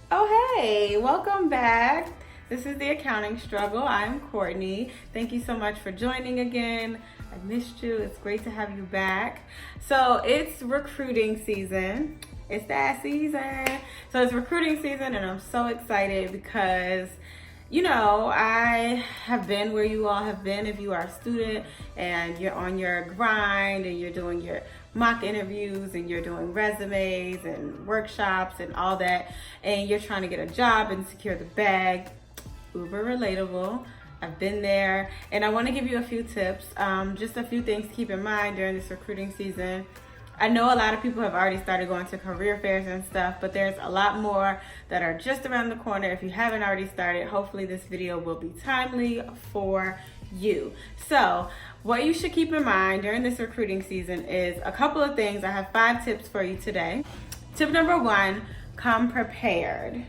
Oh, hey, welcome back. This is the Accounting Struggle. I'm Courtney. Thank you so much for joining again. I missed you. It's great to have you back. So, it's recruiting season. It's that season. So, it's recruiting season, and I'm so excited because I have been where you all have been. If you are a student and you're on your grind and you're doing your mock interviews and you're doing resumes and workshops and all that, and you're trying to get a job and secure the bag, uber relatable. I've been there, and I want to give you a few tips, just a few things to keep in mind during this recruiting season. I know a lot of people have already started going to career fairs and stuff, but there's a lot more that are just around the corner. If you haven't already started, hopefully this video will be timely for you. So, what you should keep in mind during this recruiting season is a couple of things. I have 5 tips for you today. Tip number 1, come prepared.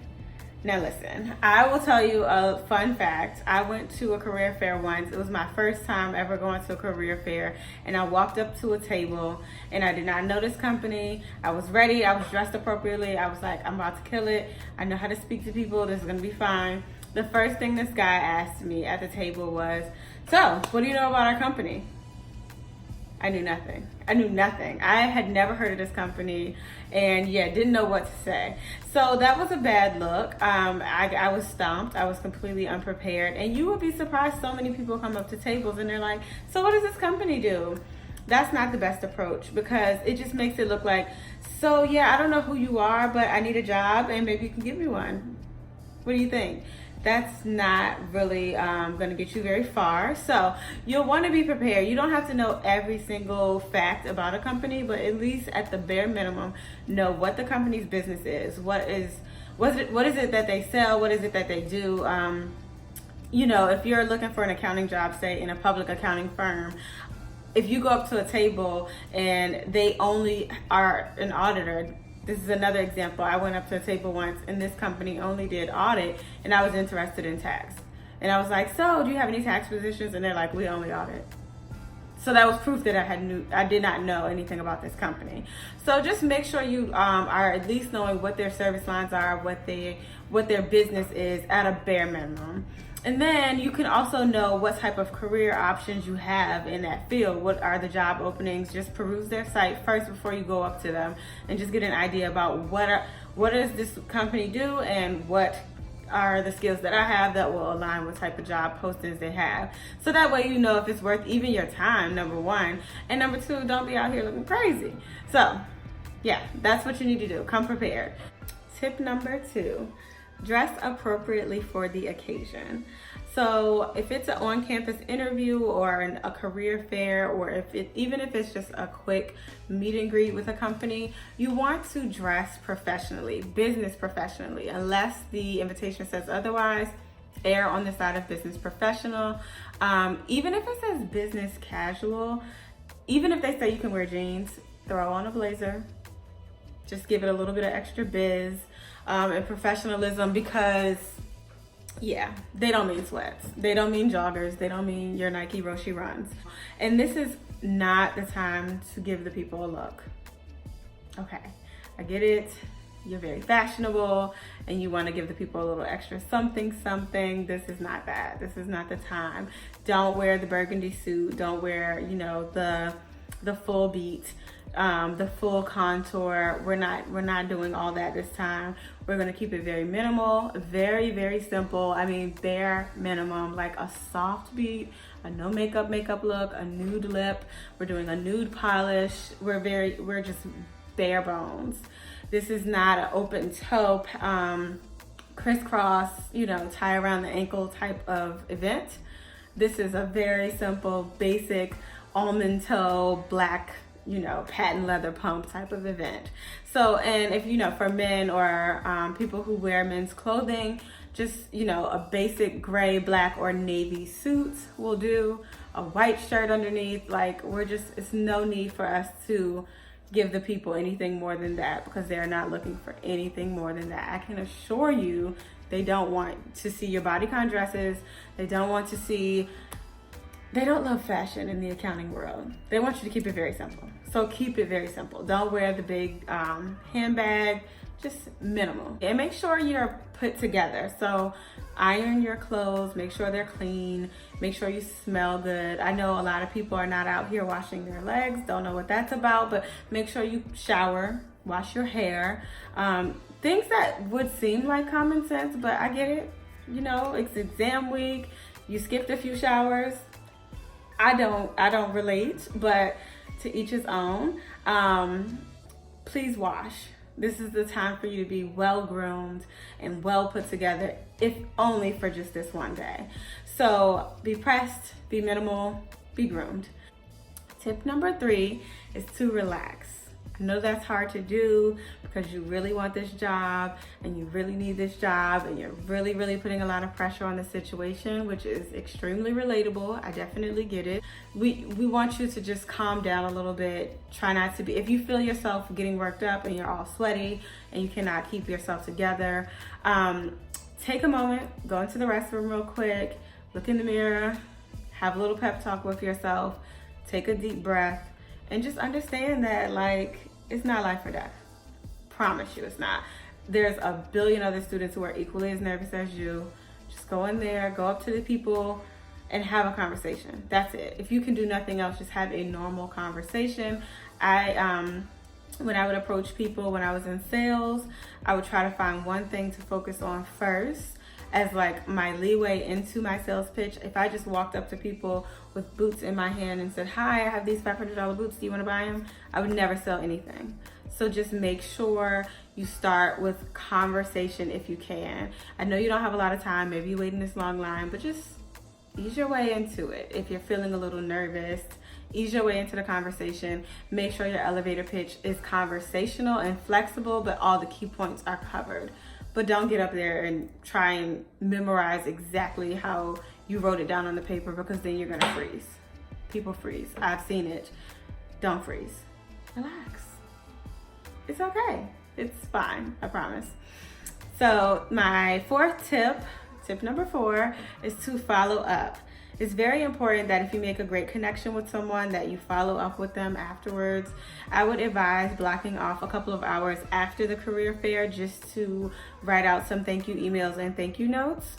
Now listen, I will tell you a fun fact. I went to a career fair once. It was my first time ever going to a career fair, and I walked up to a table and I did not know this company. I was ready, I was dressed appropriately. I was like, I'm about to kill it. I know how to speak to people, this is gonna be fine. The first thing this guy asked me at the table was, so, what do you know about our company? I knew nothing. I had never heard of this company and didn't know what to say. So that was a bad look. I was stumped. I was completely unprepared. And you would be surprised, so many people come up to tables and they're like, so what does this company do? That's not the best approach, because it just makes it look like, so yeah, I don't know who you are, but I need a job and maybe you can give me one. What do you think? That's not really going to get you very far. So you'll want to be prepared. You don't have to know every single fact about a company, but at least at the bare minimum, know what the company's business is. What is it that they sell? What is it that they do? If you're looking for an accounting job, say in a public accounting firm, if you go up to a table and they only are an auditor. This is another example. I went up to a table once and this company only did audit, and I was interested in tax. And I was like, so do you have any tax positions? And they're like, we only audit. So that was proof that I did not know anything about this company. So just make sure you are at least knowing what their service lines are, what their business is at a bare minimum. And then you can also know what type of career options you have in that field. What are the job openings? Just peruse their site first before you go up to them, and just get an idea about what does this company do and what are the skills that I have that will align with type of job postings they have. So that way you know if it's worth even your time, number 1. And number 2, don't be out here looking crazy. So yeah, that's what you need to do. Come prepared. Tip number 2, dress appropriately for the occasion. So if it's an on-campus interview or a career fair, or even if it's just a quick meet and greet with a company, you want to dress professionally, business professionally, unless the invitation says otherwise. Err on the side of business professional. Even if it says business casual, even if they say you can wear jeans, throw on a blazer. Just give it a little bit of extra biz and professionalism, because they don't mean sweats. They don't mean joggers. They don't mean your Nike Roshe runs. And this is not the time to give the people a look. Okay, I get it. You're very fashionable and you want to give the people a little extra something. This is not that. This is not the time. Don't wear the burgundy suit. Don't wear, the full beat. The full contour. We're not doing all that this time. We're going to keep it very minimal, very, very simple. I mean, bare minimum, like a soft beat, a no makeup look, a nude lip. We're doing a nude polish. We're just bare bones. This is not an open toe, crisscross, tie around the ankle type of event. This is a very simple, basic almond toe, black, patent leather pump type of event. So, and if, for men or people who wear men's clothing, just, a basic gray, black, or navy suit will do. A white shirt underneath. It's no need for us to give the people anything more than that, because they're not looking for anything more than that. I can assure you they don't want to see your bodycon dresses. They don't love fashion in the accounting world. They want you to keep it very simple. So keep it very simple. Don't wear the big handbag. just minimal. And make sure you're put together. So iron your clothes, make sure they're clean, make sure you smell good. I know a lot of people are not out here washing their legs, don't know what that's about, but make sure you shower, wash your hair. Things that would seem like common sense, but I get it. You know, it's exam week, you skipped a few showers. I don't relate, but to each his own. Please wash. This is the time for you to be well groomed and well put together, if only for just this one day. So be pressed, be minimal, be groomed. Tip number 3 is to relax. I know that's hard to do because you really want this job and you really need this job and you're really, really putting a lot of pressure on the situation, which is extremely relatable. I definitely get it. We want you to just calm down a little bit. Try not to be, if you feel yourself getting worked up and you're all sweaty and you cannot keep yourself together, take a moment, go into the restroom real quick, look in the mirror, have a little pep talk with yourself, take a deep breath, and just understand that, like, it's not life or death. Promise you it's not. There's a billion other students who are equally as nervous as you. Just go in there, go up to the people and have a conversation. That's it. If you can do nothing else, just have a normal conversation. When I would approach people when I was in sales, I would try to find one thing to focus on first as like my leeway into my sales pitch. If I just walked up to people with boots in my hand and said, "Hi, I have these $500 boots, do you want to buy them?" I would never sell anything. So just make sure you start with conversation if you can. I know you don't have a lot of time, maybe you wait in this long line, but just ease your way into it. If you're feeling a little nervous, ease your way into the conversation. Make sure your elevator pitch is conversational and flexible, but all the key points are covered. But don't get up there and try and memorize exactly how you wrote it down on the paper, because then you're gonna freeze. People freeze. I've seen it. Don't freeze. Relax. It's okay. It's fine, I promise. So my 4th tip, tip number 4, is to follow up. It's very important that if you make a great connection with someone, that you follow up with them afterwards. I would advise blocking off a couple of hours after the career fair just to write out some thank you emails and thank you notes.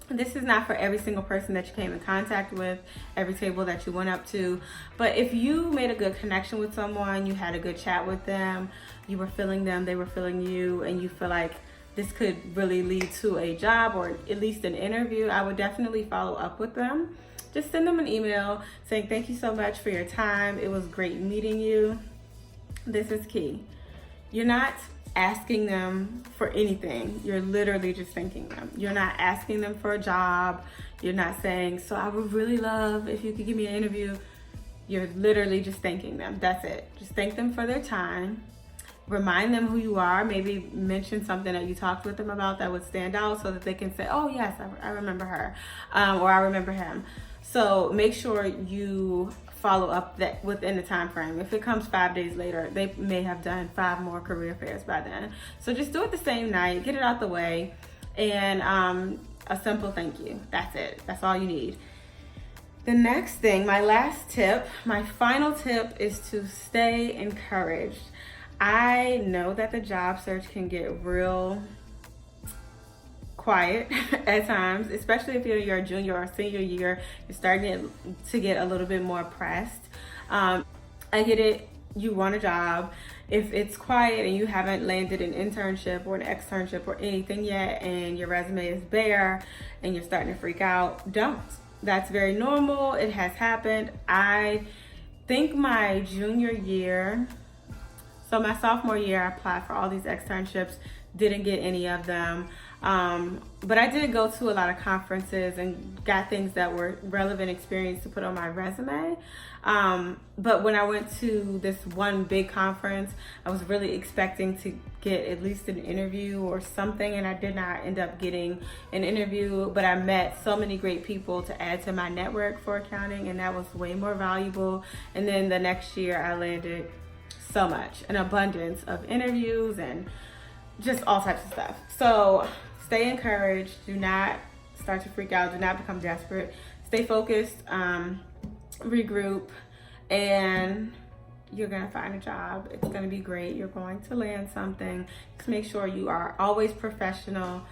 This is not for every single person that you came in contact with, every table that you went up to, but if you made a good connection with someone, you had a good chat with them, you were feeling them, they were feeling you, and you feel like this could really lead to a job or at least an interview, I would definitely follow up with them. Just send them an email saying, "Thank you so much for your time. It was great meeting you." This is key. You're not asking them for anything. You're literally just thanking them. You're not asking them for a job. You're not saying, "So I would really love if you could give me an interview." You're literally just thanking them. That's it. Just thank them for their time. Remind them who you are. Maybe mention something that you talked with them about that would stand out so that they can say, "Oh yes, I remember her," or "I remember him." So make sure you follow up that within the time frame. If it comes 5 days later, they may have done 5 more career fairs by then. So just do it the same night, get it out the way, and a simple thank you. That's it. That's all you need. The next thing, my last tip, my final tip, is to stay encouraged. I know that the job search can get real quiet at times, especially if you're a junior or senior year, you're starting to get a little bit more pressed. I get it, you want a job. If it's quiet and you haven't landed an internship or an externship or anything yet, and your resume is bare and you're starting to freak out, don't. That's very normal. It has happened. I think my junior year, so my sophomore year, I applied for all these externships, didn't get any of them. But I did go to a lot of conferences and got things that were relevant experience to put on my resume. But when I went to this one big conference, I was really expecting to get at least an interview or something, and I did not end up getting an interview, but I met so many great people to add to my network for accounting, and that was way more valuable. And then the next year I landed so much, an abundance of interviews and just all types of stuff. So stay encouraged. Do not start to freak out. Do not become desperate. Stay focused, regroup, and you're going to find a job. It's going to be great. You're going to land something. Just make sure you are always professional.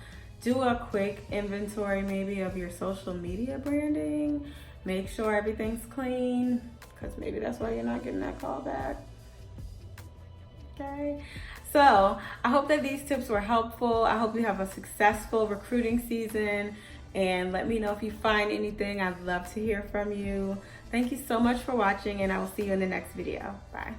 Do a quick inventory maybe of your social media branding. Make sure everything's clean, because maybe that's why you're not getting that call back. Okay. So I hope that these tips were helpful. I hope you have a successful recruiting season, and let me know if you find anything. I'd love to hear from you. Thank you so much for watching, and I will see you in the next video. Bye.